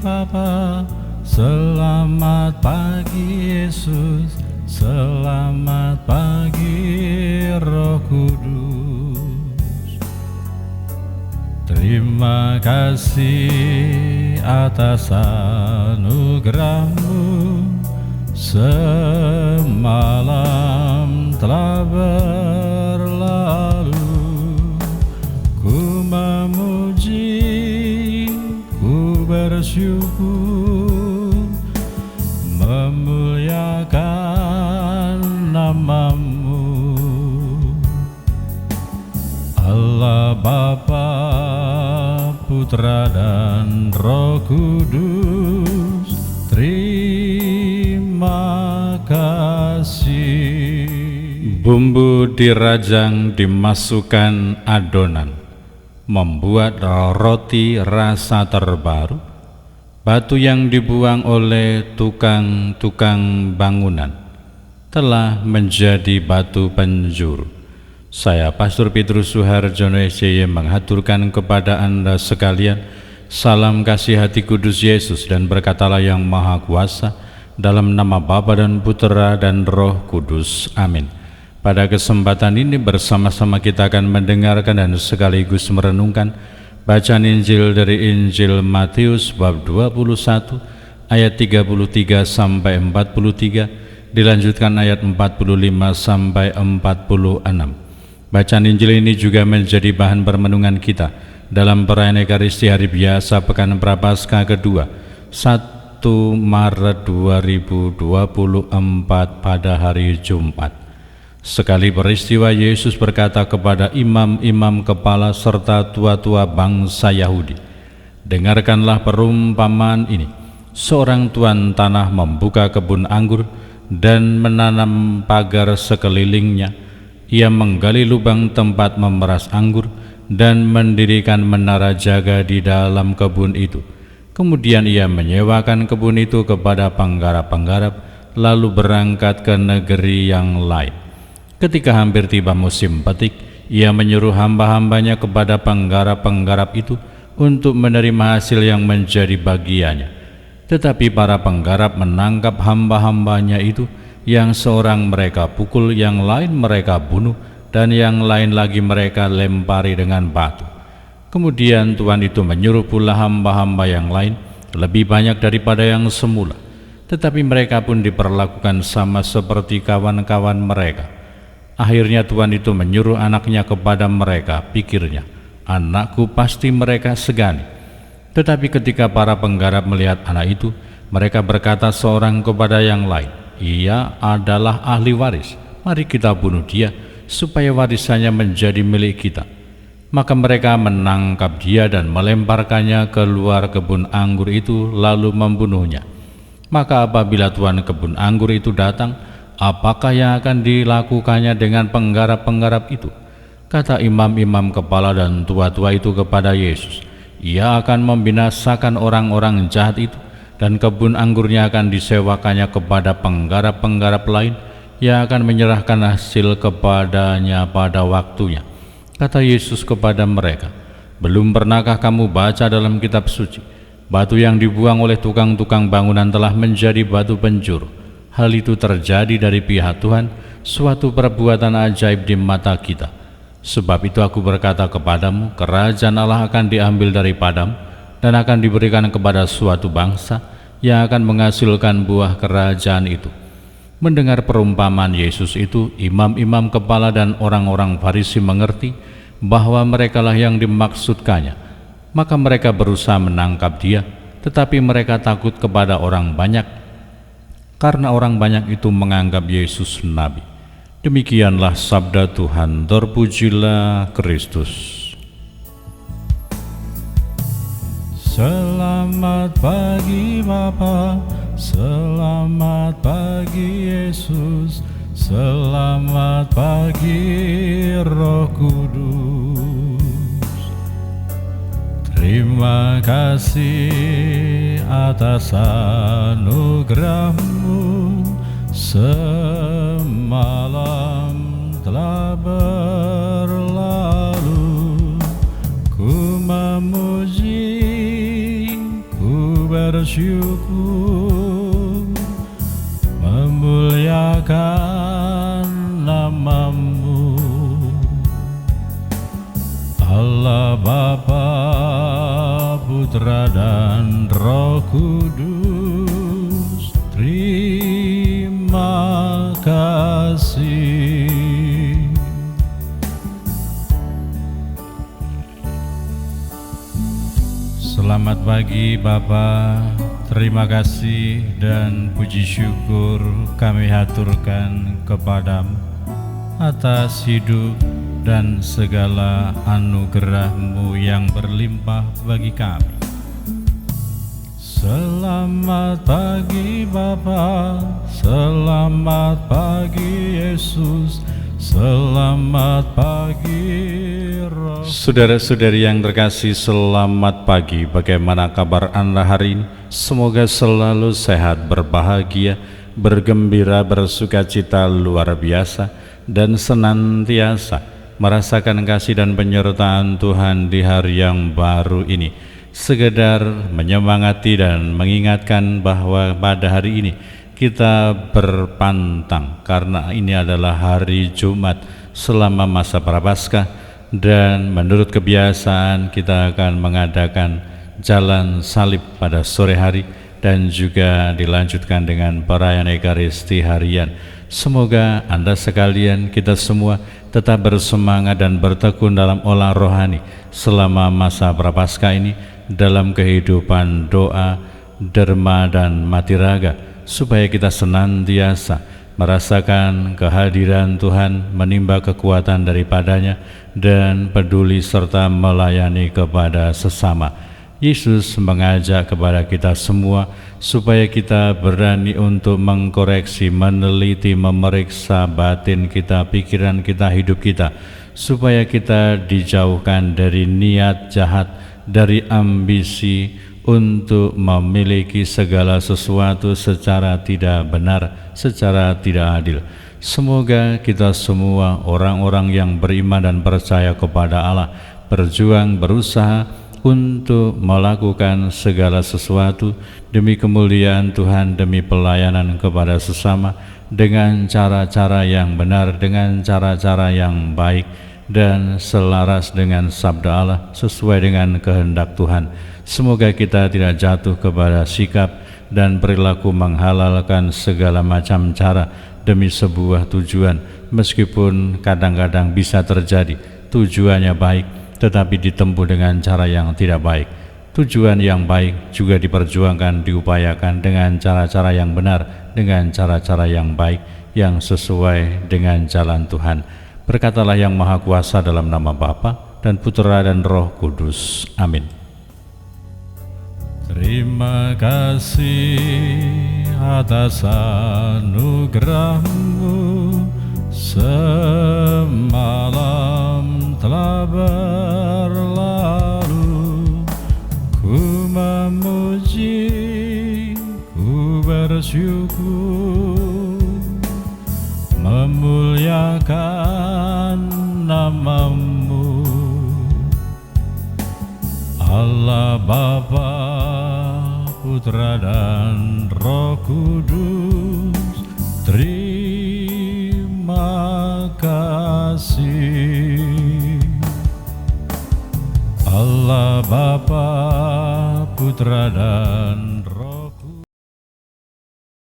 Bapa, selamat pagi Yesus, selamat pagi Roh Kudus. Terima kasih atas anugerah-Mu, semalam telah berlalu. Ku memuji, ku bersyukur, memuliakan nama-Mu. Allah Bapa, Putra dan Roh Kudus, terima kasih. Bumbu dirajang dimasukkan adonan, membuat roti rasa terbaru. Batu yang dibuang oleh tukang-tukang bangunan telah menjadi batu penjuru. Saya Pastor Petrus Suharjono SCY menghaturkan kepada Anda sekalian salam kasih hati kudus Yesus, dan berkatalah yang Maha Kuasa dalam nama Bapa dan Putra dan Roh Kudus. Amin. Pada kesempatan ini bersama-sama kita akan mendengarkan dan sekaligus merenungkan bacaan Injil dari Injil Matius bab 21 ayat 33 sampai 43, dilanjutkan ayat 45 sampai 46. Bacaan Injil ini juga menjadi bahan permenungan kita dalam perayaan Ekaristi Hari Biasa Pekan Prapaskah kedua 1 Maret 2024 pada hari Jumat. Sekali peristiwa Yesus berkata kepada imam-imam kepala serta tua-tua bangsa Yahudi, "Dengarkanlah perumpamaan ini. Seorang tuan tanah membuka kebun anggur dan menanam pagar sekelilingnya. Ia menggali lubang tempat memeras anggur dan mendirikan menara jaga di dalam kebun itu. Kemudian ia menyewakan kebun itu kepada penggarap-penggarap, lalu berangkat ke negeri yang lain. Ketika hampir tiba musim petik, ia menyuruh hamba-hambanya kepada penggarap-penggarap itu untuk menerima hasil yang menjadi bagiannya. Tetapi para penggarap menangkap hamba-hambanya itu, yang seorang mereka pukul, yang lain mereka bunuh, dan yang lain lagi mereka lempari dengan batu. Kemudian Tuhan itu menyuruh pula hamba-hamba yang lain, lebih banyak daripada yang semula. Tetapi mereka pun diperlakukan sama seperti kawan-kawan mereka. Akhirnya Tuhan itu menyuruh anaknya kepada mereka, pikirnya, anakku pasti mereka segani. Tetapi ketika para penggarap melihat anak itu, mereka berkata seorang kepada yang lain, ia adalah ahli waris, mari kita bunuh dia, supaya warisannya menjadi milik kita. Maka mereka menangkap dia dan melemparkannya keluar kebun anggur itu, lalu membunuhnya. Maka apabila tuan kebun anggur itu datang, apakah yang akan dilakukannya dengan penggarap-penggarap itu? Kata imam-imam kepala dan tua-tua itu kepada Yesus, ia akan membinasakan orang-orang jahat itu, dan kebun anggurnya akan disewakannya kepada penggarap-penggarap lain yang akan menyerahkan hasil kepadanya pada waktunya. Kata Yesus kepada mereka, belum pernahkah kamu baca dalam kitab suci, batu yang dibuang oleh tukang-tukang bangunan telah menjadi batu penjuru? Hal itu terjadi dari pihak Tuhan, suatu perbuatan ajaib di mata kita. Sebab itu aku berkata kepadamu, kerajaan Allah akan diambil daripadamu dan akan diberikan kepada suatu bangsa yang akan menghasilkan buah kerajaan itu. Mendengar perumpamaan Yesus itu, imam-imam kepala dan orang-orang Farisi mengerti bahwa merekalah yang dimaksudkannya. Maka mereka berusaha menangkap dia, tetapi mereka takut kepada orang banyak, karena orang banyak itu menganggap Yesus nabi. Demikianlah sabda Tuhan. Terpujilah Kristus. Selamat pagi Bapa, selamat pagi Yesus, selamat pagi Roh Kudus. Terima kasih atas anugerah-Mu, semalam telah berlalu. Ku memuji, ku bersyukur memuliakan nama-Mu, Allah Bapa, Putra dan Roh Kudus. Terima kasih. Selamat pagi Bapa, terima kasih dan puji syukur kami haturkan kepadamu atas hidup dan segala anugerah-Mu yang berlimpah bagi kami. Selamat pagi Bapa, selamat pagi Yesus, selamat pagi Roh. Saudara-saudari yang terkasih, selamat pagi. Bagaimana kabar Anda hari ini? Semoga selalu sehat, berbahagia, bergembira, bersukacita luar biasa, dan senantiasa merasakan kasih dan penyertaan Tuhan di hari yang baru ini. Sekedar menyemangati dan mengingatkan bahwa pada hari ini kita berpantang karena ini adalah hari Jumat selama masa Prapaskah, dan menurut kebiasaan kita akan mengadakan jalan salib pada sore hari dan juga dilanjutkan dengan perayaan Ekaristi harian. Semoga Anda sekalian, kita semua tetap bersemangat dan bertekun dalam olah rohani selama masa Prapaskah ini dalam kehidupan doa, derma, dan mati raga, supaya kita senantiasa merasakan kehadiran Tuhan, menimba kekuatan daripadanya, dan peduli serta melayani kepada sesama. Yesus mengajak kepada kita semua supaya kita berani untuk mengkoreksi, meneliti, memeriksa batin kita, pikiran kita, hidup kita, supaya kita dijauhkan dari niat jahat, dari ambisi untuk memiliki segala sesuatu secara tidak benar, secara tidak adil. Semoga kita semua orang-orang yang beriman dan percaya kepada Allah berjuang, berusaha untuk melakukan segala sesuatu demi kemuliaan Tuhan, demi pelayanan kepada sesama dengan cara-cara yang benar, dengan cara-cara yang baik, dan selaras dengan sabda Allah, sesuai dengan kehendak Tuhan. Semoga kita tidak jatuh kepada sikap dan perilaku menghalalkan segala macam cara demi sebuah tujuan, meskipun kadang-kadang bisa terjadi tujuannya baik tetapi ditempuh dengan cara yang tidak baik. Tujuan yang baik juga diperjuangkan, diupayakan dengan cara-cara yang benar, dengan cara-cara yang baik, yang sesuai dengan jalan Tuhan. Berkatalah yang Maha Kuasa dalam nama Bapa dan Putra dan Roh Kudus. Amin. Terima kasih atas anugerah-Mu, semalam telah berlalu. Ku memuji, ku bersyukur, memuliakan nama-Mu, Allah Bapa, Putra dan Roh Kudus. Terima kasih. Allah Bapa, Putra dan